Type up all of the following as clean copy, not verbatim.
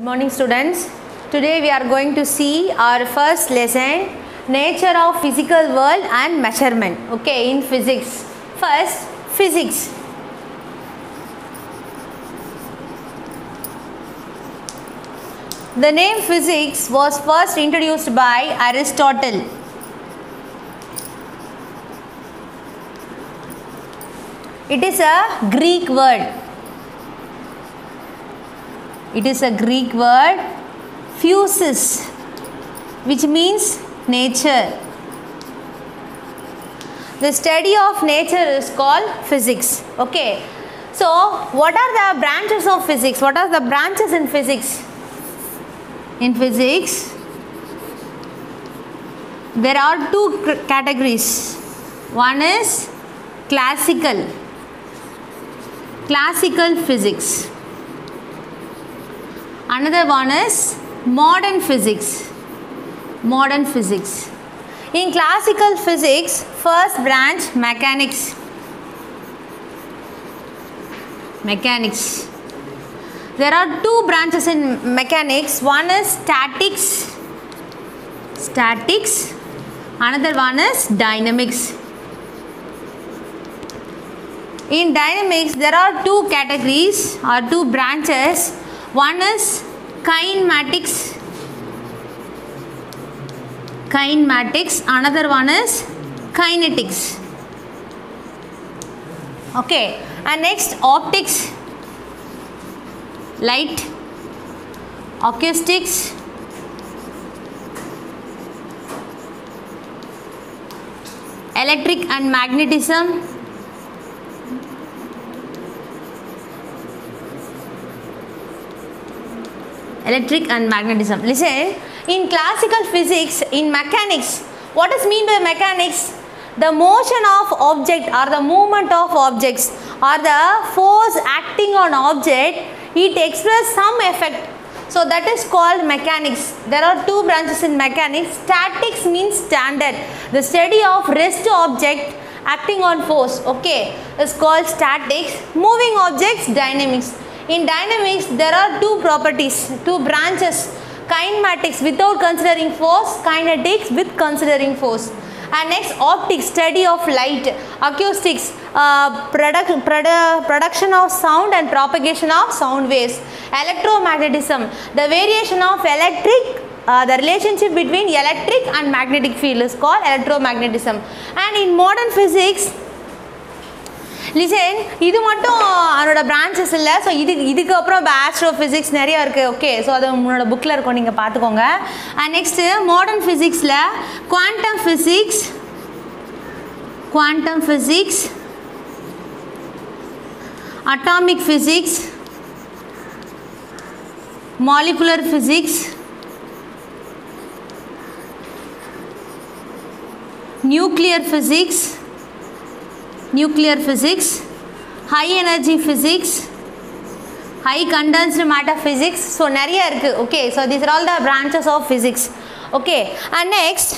Good morning students. Today we are going to see our first lesson, nature of physical world and measurement. Okay, in physics. First, physics. The name physics was first introduced by Aristotle. It is a Greek word. It is a Greek word, physis, which means nature. The study of nature is called physics. Okay. So, what are the branches of physics? What are the branches in physics? In physics, there are two categories. One is classical physics. Another one is modern physics. In classical physics, first branch mechanics. There are two branches in mechanics. One is statics. Another one is dynamics. In dynamics, there are two categories or two branches. One is kinematics. Another one is kinetics. Okay. And next, optics, light, acoustics, electric and magnetism, Listen, in classical physics, in mechanics, what is mean by mechanics? The motion of object or the movement of objects or the force acting on object, it expresses some effect. So that is called mechanics. There are two branches in mechanics. Statics means standard. The study of rest object acting on force, okay, is called statics. Moving objects, dynamics. In dynamics, there are two properties, two branches. Kinematics without considering force, kinetics with considering force. And next, optics, study of light. Acoustics, production of sound and propagation of sound waves. Electromagnetism, the variation of electric, the relationship between electric and magnetic field is called electromagnetism. And in modern physics, listen, இது மட்டும் அதோட branches இல்ல. So இதுக்கு அப்புறம் astrophysics நிறைய இருக்கு. Okay, so அது உங்களோட bookல இருக்கும், நீங்க பாத்துக்கோங்க. And next, modern physicsல quantum physics, atomic physics, molecular physics, nuclear physics, high energy physics, high condensed matter physics. So நிறைய இருக்கு. Okay, so these are all the branches of physics. Okay, and next,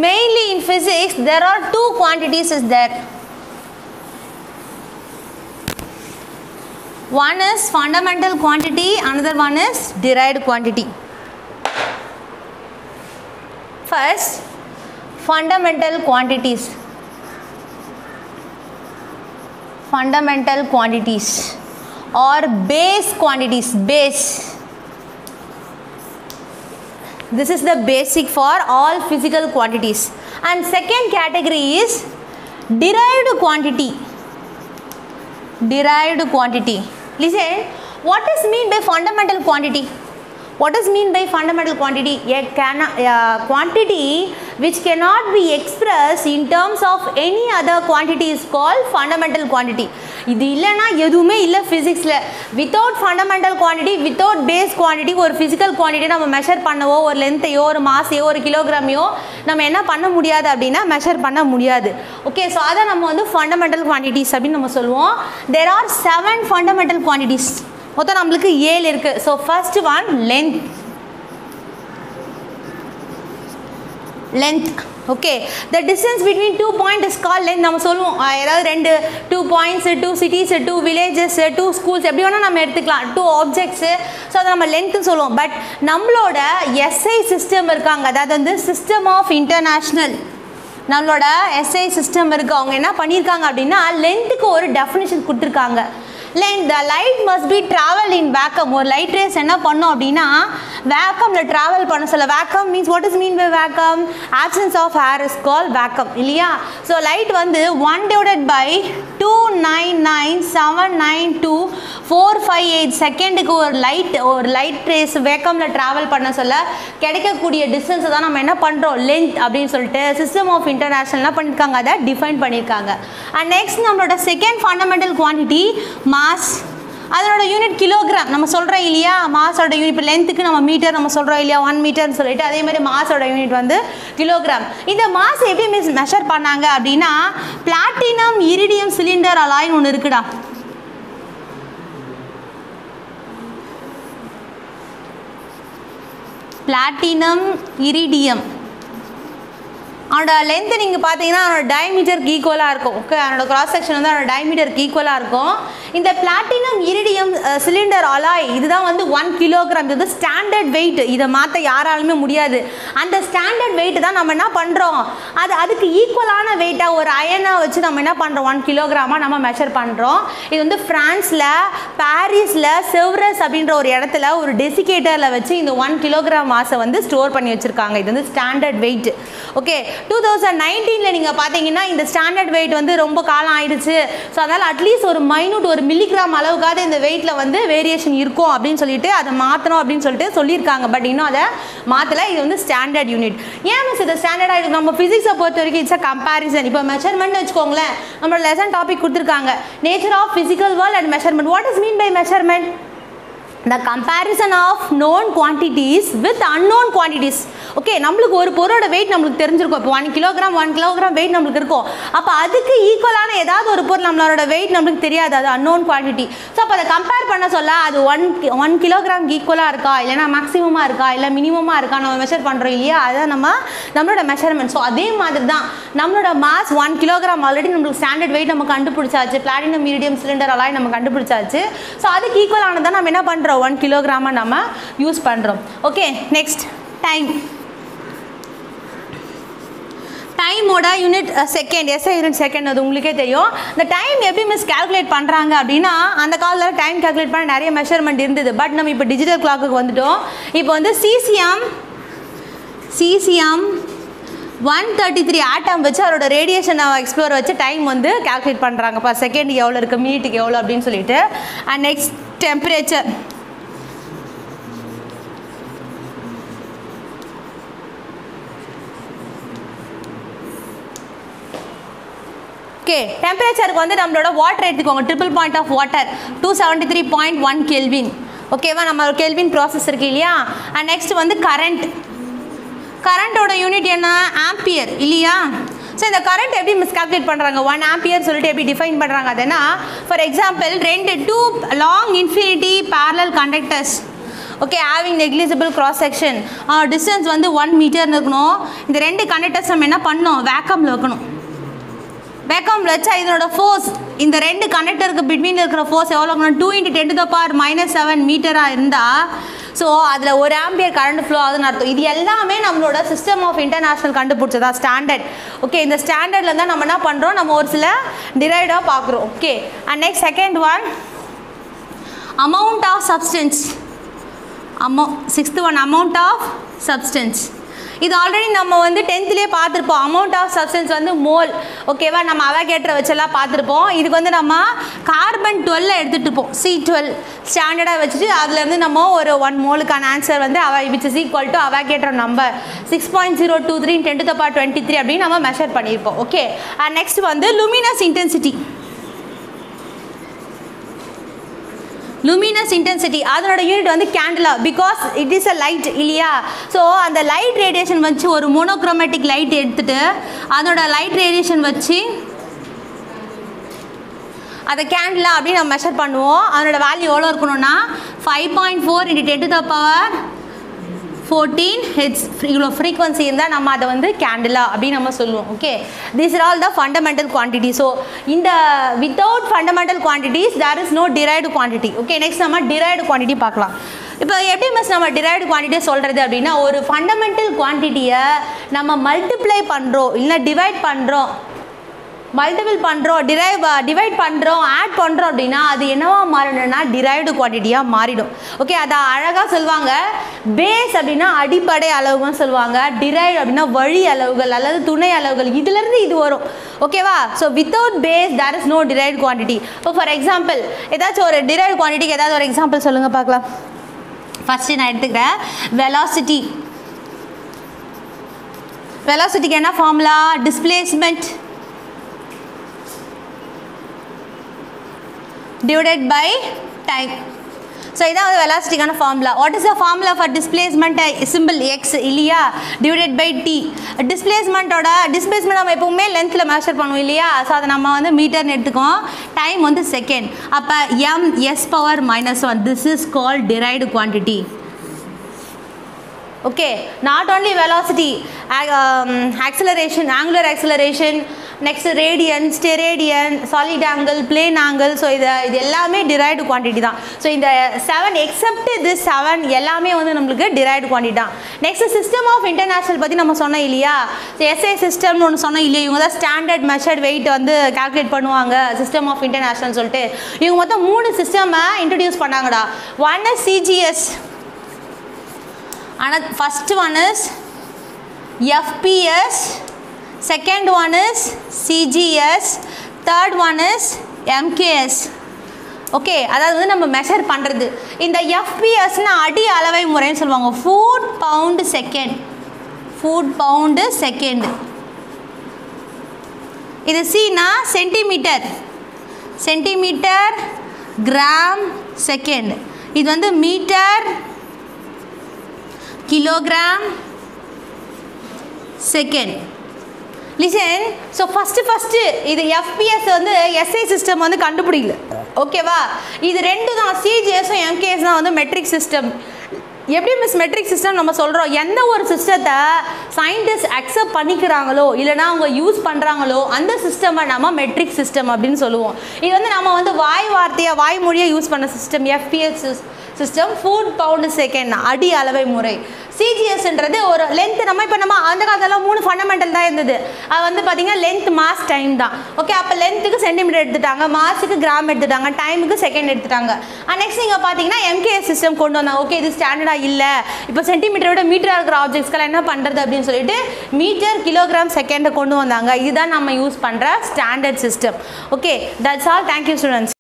mainly in physics there are two quantities is there. One is fundamental quantity, another one is derived quantity. First, fundamental quantities or base quantities. This is the basic for all physical quantities. And second category is derived quantity. Listen, what is mean by fundamental quantity? What is mean by fundamental quantity? A quantity which cannot be expressed in terms of any other quantity is called fundamental quantity. இது இல்லனா எதுவுமே இல்ல physicsல. Without fundamental quantity, without base quantity, ஒரு physical quantity நம்ம measure பண்ணவோ, ஒரு லென்த்தையோ, ஒரு மாஸையோ, ஒரு கிலோகிராமையோ நம்ம என்ன பண்ண முடியாது அப்படினா மெஷர் பண்ண முடியாது. ஓகே, சோ அத நம்ம வந்து fundamental quantities அப்படி நம்ம சொல்லுவோம். There are 7 fundamental quantities. மொத்தம் நமக்கு 7 இருக்கு. So first one, length. length. Okay, the distance between 2 points is called length. நம்ம சொல்லுவோம் ஏதாவது ரெண்டு 2 points, 2 cities, 2 villages, 2 schools எப்படி வேணால் நம்ம எடுத்துக்கலாம், 2 objects. ஸோ அதை நம்ம லென்த்து சொல்லுவோம். பட் நம்மளோட SI சிஸ்டம் இருக்காங்க, அதாவது வந்து சிஸ்டம் ஆஃப் இன்டர்நேஷ்னல், நம்மளோட SI சிஸ்டம் இருக்குது. அவங்க என்ன பண்ணியிருக்காங்க அப்படின்னா லென்த்துக்கு ஒரு டெஃபினிஷன் கொடுத்துருக்காங்க. the light must be traveled in vacuum. ஒரு லைட் ரேஸ் என்ன பண்ணோம் அப்படின்னா வேக்கம்ல டிராவல் பண்ண சொல்ல. Vacuum means what is mean by vacuum? Absence of air is called vacuum இல்லையா? ஸோ லைட் வந்து 1 divided by 299,792,458 செகண்டுக்கு ஒரு லைட் ரேஸ் வேக்கம்ல டிராவல் பண்ண சொல்ல கிடைக்கக்கூடிய டிஸ்டன்ஸை தான் நம்ம என்ன பண்ணுறோம் லென்த் அப்படின்னு சொல்லிட்டு சிஸ்டம் ஆஃப் இன்டர்நேஷ்னல் என்ன பண்ணியிருக்காங்க, அதை டிஃபைன் பண்ணியிருக்காங்க. அண்ட் நெக்ஸ்ட் நம்மளோட செகண்ட் ஃபண்டமெண்டல் குவான்டிட்டி மாஸ். அதனோட யூனிட் கிலோகிராம் நம்ம சொல்கிறோம் இல்லையா? மாஸோட யூனிட் இப்போ லென்த்துக்கு நம்ம மீட்டர் நம்ம சொல்கிறோம் இல்லையா, 1 மீட்டர்னு சொல்லிட்டு, அதே மாதிரி மாஸோட யூனிட் வந்து கிலோகிராம். இந்த மாஸ் எப்படி மெஷர் பண்ணாங்க அப்படின்னா பிளாட்டினம் இரிடியம் சிலிண்டர் அலாய்னு ஒன்று இருக்குடா. பிளாட்டினம் இரிடியம் அவனோட லென்த்து நீங்கள் பார்த்தீங்கன்னா அவனோட டயமீட்டருக்கு ஈக்குவலாக இருக்கும். ஓகே, அவனோட கிராஸ் செக்ஷன் வந்து அவனோட டயமீட்டருக்கு ஈக்குவலாக இருக்கும். இந்த பிளாட்டினம் இரிடியம் சிலிண்டர் அலாய் இதுதான் வந்து 1 கிலோகிராம். இது ஸ்டாண்டர்ட் வெயிட், இதை மாற்ற யாராலுமே முடியாது. அந்த ஸ்டாண்டர்ட் வெயிட் தான் நம்ம என்ன பண்ணுறோம், அதுக்கு ஈக்குவலான வெயிட்டாக ஒரு அயனாக வச்சு நம்ம என்ன பண்ணுறோம் 1 கிலோகிராமாக நம்ம மெஷர் பண்ணுறோம். இது வந்து ஃப்ரான்ஸில் பாரிஸில் செவ்ரஸ் அப்படின்ற ஒரு இடத்துல ஒரு டெசிகேட்டரில் வச்சு இந்த 1 கிலோகிராம் மாஸை வந்து ஸ்டோர் பண்ணி வச்சுருக்காங்க. இது வந்து ஸ்டாண்டர்ட் வெயிட். ஓகே, 2019 நீங்கள் பார்த்தீங்கன்னா இந்த ஸ்டாண்டர்ட் வெயிட் வந்து ரொம்ப காலம் ஆயிடுச்சு. ஸோ அதனால் அட்லீஸ்ட் ஒரு மைனூட் ஒரு மில்லிகிராம் அளவுக்காவது இந்த வெயிட்டில் வந்து வேரியேஷன் இருக்கும் அப்படின்னு சொல்லிட்டு அதை மாற்றணும் அப்படின்னு சொல்லிட்டு சொல்லியிருக்காங்க. பட் இன்னும் அதை மாற்றலை. இது வந்து ஸ்டாண்டர்ட் யூனிட். ஏன் மிஸ் இது ஸ்டாண்டர்டாக இருக்குது? நம்ம ஃபிசிக்ஸை பொறுத்த வரைக்கும் இட்ஸ் அ கம்பேரிசன். இப்போ மெஷர்மெண்ட் வச்சுக்கோங்களேன், நம்மளோட லெசன் டாபிக் கொடுத்துருக்காங்க nature of physical world and measurement. What is mean by measurement? The comparison of known quantities with unknown quantities. Okay, நம்மளுக்கு ஒரு பொருளோட வெயிட் நம்மளுக்கு தெரிஞ்சிருக்கும். இப்போ 1 கிலோகிராம் வெயிட் நம்மளுக்கு இருக்கும். அப்போ அதுக்கு ஈக்குவலான ஏதாவது ஒரு பொருள் நம்மளோட வெயிட் நம்மளுக்கு தெரியாது, அது அன்னோன் குவான்டிட்டி. ஸோ அப்போ அதை கம்பேர் பண்ண சொல்ல அது 1 கிலோகிராம் ஈக்குவலாக இருக்கா, இல்லைனா மேக்ஸிமமாக இருக்கா, இல்லை மினிமமாக இருக்கா நம்ம மெஷர் பண்ணுறோம் இல்லையா, அதுதான் நம்மளோட மெஷர்மெண்ட். ஸோ அதே மாதிரி தான் நம்மளோட மாஸ் 1 கிலோகிராம் ஆல்ரெடி நம்மளுக்கு ஸ்டாண்டர்ட் வெயிட் நம்ம கண்டுபிடிச்சாச்சு. பிளாட்டினம் இரிடியம் சிலிண்டர் அலாய் நம்ம கண்டுபிடிச்சாச்சு. ஸோ அதுக்கு ஈக்குவலானதான் நம்ம என்ன பண்ணுறோம் 1 கிலோகிராமாக நம்ம யூஸ் பண்ணுறோம். Okay, next time. டைமோட unit second, SI unit second, அது உங்களுக்கே தெரியும். இந்த டைம் எப்படி மிஸ் கால்குலேட் பண்ணுறாங்க அப்படின்னா அந்த காலத்தில் டைம் கால்குலேட் பண்ண நிறைய மெஷர்மெண்ட் இருந்தது. பட் நம்ம இப்போ டிஜிட்டல் கிளாக்குக்கு வந்துட்டோம். இப்போ வந்து cesium 133 ஆட்டம் வச்சு அதோட ரேடியேஷன் எக்ஸ்ப்ளோர் வச்சு டைம் வந்து கால்குலேட் பண்ணுறாங்க. இப்போ செகண்டுக்கு எவ்வளோ இருக்குது, மினிட்டுக்கு எவ்வளோ அப்படின்னு சொல்லிட்டு. And next temperature. ஓகே, டெம்பரேச்சருக்கு வந்து நம்மளோட வாட்டர் எடுத்துக்கோங்க. Triple point of water 273.1 kelvin. ஓகேவா, நம்ம கெல்வின் ப்ராசஸ் இருக்கு இல்லையா. அண்ட் நெக்ஸ்ட் வந்து கரண்ட்டோட யூனிட் என்ன, ஆம்பியர் இல்லையா. ஸோ இந்த கரண்ட் எப்படி மிஸ்கால்குலேட் பண்ணுறாங்க, 1 ஆம்பியர் சொல்லிட்டு எப்படி டிஃபைன் பண்ணுறாங்க அதுனா, for example 2 long infinity parallel conductors. Okay, having negligible cross section, distance வந்து 1 மீட்டர்னு இருக்கணும். இந்த 2 கண்டக்டர்ஸ் நம்ம என்ன பண்ணணும், வேக்கமில் வைக்கணும். வேக்கமில் வச்சா இதனோட ஃபோர்ஸ், இந்த 2 கண்டக்டருக்கு பிட்வீனில் இருக்கிற ஃபோர்ஸ் எவ்வளோ இருக்கணும், 2 × 10⁻⁻7 மீட்டராக இருந்தால் ஸோ அதில் 1 ஆம்பியர் கரண்ட் ஃப்ளோ ஆகுதுன்னு அர்த்தம். இது எல்லாமே நம்மளோட சிஸ்டம் ஆஃப் இன்டர்நேஷ்னல் கண்டுபிடிச்சதா ஸ்டாண்டர்ட். ஓகே, இந்த ஸ்டாண்டர்டில் தான் நம்ம என்ன பண்ணுறோம், நம்ம ஒரு சில டிரைவ்டாக பார்க்குறோம். Okay, and next second one amount of substance. Sixth one amount of substance. இது ஆல்ரெடி நம்ம வந்து 10th பார்த்துருப்போம். அமௌண்ட் ஆஃப் சப்ஸ்டன்ஸ் வந்து மோல். ஓகேவா, நம்ம அவாகேட்டரை வச்செல்லாம் பார்த்துருப்போம். இதுக்கு வந்து நம்ம கார்பன் 12 எடுத்துகிட்டு இருப்போம், C12 ஸ்டாண்டர்டாக வச்சுட்டு அதுலேருந்து நம்ம ஒரு 1 மோலுக்கான ஆன்சர் வந்து which is equal to Avogadro number 6.023 × 10⁻23 அப்படின்னு நம்ம மெஷர் பண்ணியிருப்போம். ஓகே, நெக்ஸ்ட் வந்து லூமினஸ் இன்டென்சிட்டி. luminous intensity அதனோட யூனிட் வந்து candela, because it is a light இல்லையா. ஸோ அந்த லைட் ரேடியேஷன் வச்சு ஒரு மோனோக்ரோமேட்டிக் லைட் எடுத்துட்டு அதனோட லைட் ரேடியேஷன் வச்சு அதை கேண்டிலா அப்படின்னு நம்ம மெஷர் பண்ணுவோம். அதனோட வேல்யூ எவ்வளோ இருக்கணும்னா 5.4 × 10⁻⁴ 14 ஹெர்ட்ஸ் இவ்வளோ ஃப்ரீக்வன்சி இருந்தால் நம்ம அதை வந்து கேண்டிலா அப்படின்னு நம்ம சொல்லுவோம். Okay, these are all the fundamental quantity. So இந்த without fundamental quantities there is no derived quantity. Okay, next நம்ம டிரைவ்டு குவான்டிட்டி பார்க்கலாம். இப்போ எப்படி மிஸ் நம்ம டிரைவ்டு குவான்டிட்டி சொல்கிறது அப்படின்னா, ஒரு ஃபண்டமெண்டல் குவான்டிட்டியை நம்ம மல்டிப்ளை பண்ணுறோம் இல்லை டிவைட் பண்ணுறோம், மல்டிபிள் பண்ணுறோம், டிவைட் பண்ணுறோம், ஆட் பண்ணுறோம் அப்படின்னா அது என்னவா மாறிடும்னா டிரைவ்டு குவான்டிட்டியாக மாறிடும். ஓகே, அதை அழகாக சொல்லுவாங்க. பேஸ் அப்படின்னா அடிப்படை அளவுன்னு சொல்லுவாங்க, டிரைவ் அப்படின்னா வழி அளவுகள் அல்லது துணை அளவுகள், இதுலேருந்து இது வரும். ஓகேவா? So without base there is no derived quantity. இப்போ ஃபார் எக்ஸாம்பிள் ஏதாச்சும் ஒரு டிரைவ்டு குவான்டிட்டிக்கு ஏதாவது ஒரு எக்ஸாம்பிள் சொல்லுங்கள் பார்க்கலாம். ஃபஸ்ட்டு நான் எடுத்துக்கிறேன் வெலாசிட்டி. வெலாசிட்டிக்கு என்ன formula? Displacement divided by time. So இதான் வந்து வெலாசிட்டிக்கான formula. What is the formula for displacement? Simple x இல்லையா, டிவைடட் பை டி. டிஸ்பிளேஸ்மெண்ட் நம்ம எப்பவுமே லென்த்தில் மெஷர் பண்ணுவோம் இல்லையா, ஸோ அதை நம்ம வந்து மீட்டர்னு எடுத்துக்கோம், டைம் வந்து செகண்ட். அப்போ m(s)(1), this is called derived quantity. Okay, not only velocity, acceleration, angular acceleration, next radian, steradian, solid angle, plane angle. So இது எல்லாமே derived quantity தான். So இந்த 7 except this 7 எல்லாமே வந்து நம்மளுக்கு derived quantity தான். Next system of international பற்றி நம்ம சொன்னோம் இல்லையா, SI system ஒன்று சொன்னோம் இல்லையா, இவங்க தான் standard measured weight வந்து calculate பண்ணுவாங்க system of international சொல்லிட்டு. இவங்க மொத்தம் 3 சிஸ்டம் இன்ட்ரடியூஸ் பண்ணாங்கடா. One is CGS, first one is FPS, second one is CGS, third one is MKS. Okay, அதாவது வந்து நம்ம மெஷர் பண்ணுறது. இந்த எஃப்பிஎஸ்னா அடி அளவை முறைன்னு சொல்லுவாங்க, foot pound second, foot pound second. இது சினா சென்டிமீட்டர், சென்டிமீட்டர் கிராம் செகண்ட். இது வந்து metre kilogram second. Listen, so first இது எஃப்பிஎஸ் வந்து எஸ்ஐ சிஸ்டம் வந்து கண்டுபிடிக்கல. ஓகேவா? இது ரெண்டு தான், சிஜிஎஸும் எம்கேஎஸ் தான் வந்து மெட்ரிக் சிஸ்டம். எப்படி மிஸ் மெட்ரிக் சிஸ்டம் நம்ம சொல்கிறோம், எந்த ஒரு சிஸ்டத்தை சயின்டிஸ்ட் அக்செப்ட் பண்ணிக்கிறாங்களோ இல்லைனா அவங்க யூஸ் பண்ணுறாங்களோ அந்த சிஸ்டமை நம்ம மெட்ரிக் சிஸ்டம் அப்படின்னு சொல்லுவோம். இது வந்து நம்ம வந்து வாய் மொழியாக யூஸ் பண்ண system FPS system, foot pound second அடி அளவை முறை. சிஜிஎஸ்ன்றது ஒரு லென்த், நம்ம அந்த காலத்தில் 3 ஃபண்டமெண்டல் தான் இருந்தது. அது வந்து பார்த்திங்கன்னா லென்த், மாஸ், டைம் தான். ஓகே, அப்போ லென்த்துக்கு சென்டிமீட்டர் எடுத்துட்டாங்க, மாஸுக்கு கிராம் எடுத்துட்டாங்க, டைமுக்கு செகண்ட் எடுத்துட்டாங்க. நெக்ஸ்ட் நீங்கள் பார்த்தீங்கன்னா எம்கேஎஸ் சிஸ்டம் கொண்டு வந்தாங்க. ஓகே, இது ஸ்டாண்டர்டாக இல்லை, இப்போ சென்டிமீட்டரை விட மீட்டராக இருக்கிற ஆப்ஜெக்ட்ஸ்க்கெல்லாம் என்ன பண்ணுறது அப்படின்னு சொல்லிட்டு மீட்டர் கிலோகிராம் செகண்டை கொண்டு வந்தாங்க. இதுதான் நம்ம யூஸ் பண்ணுற standard system. Okay, that's all. Thank you students.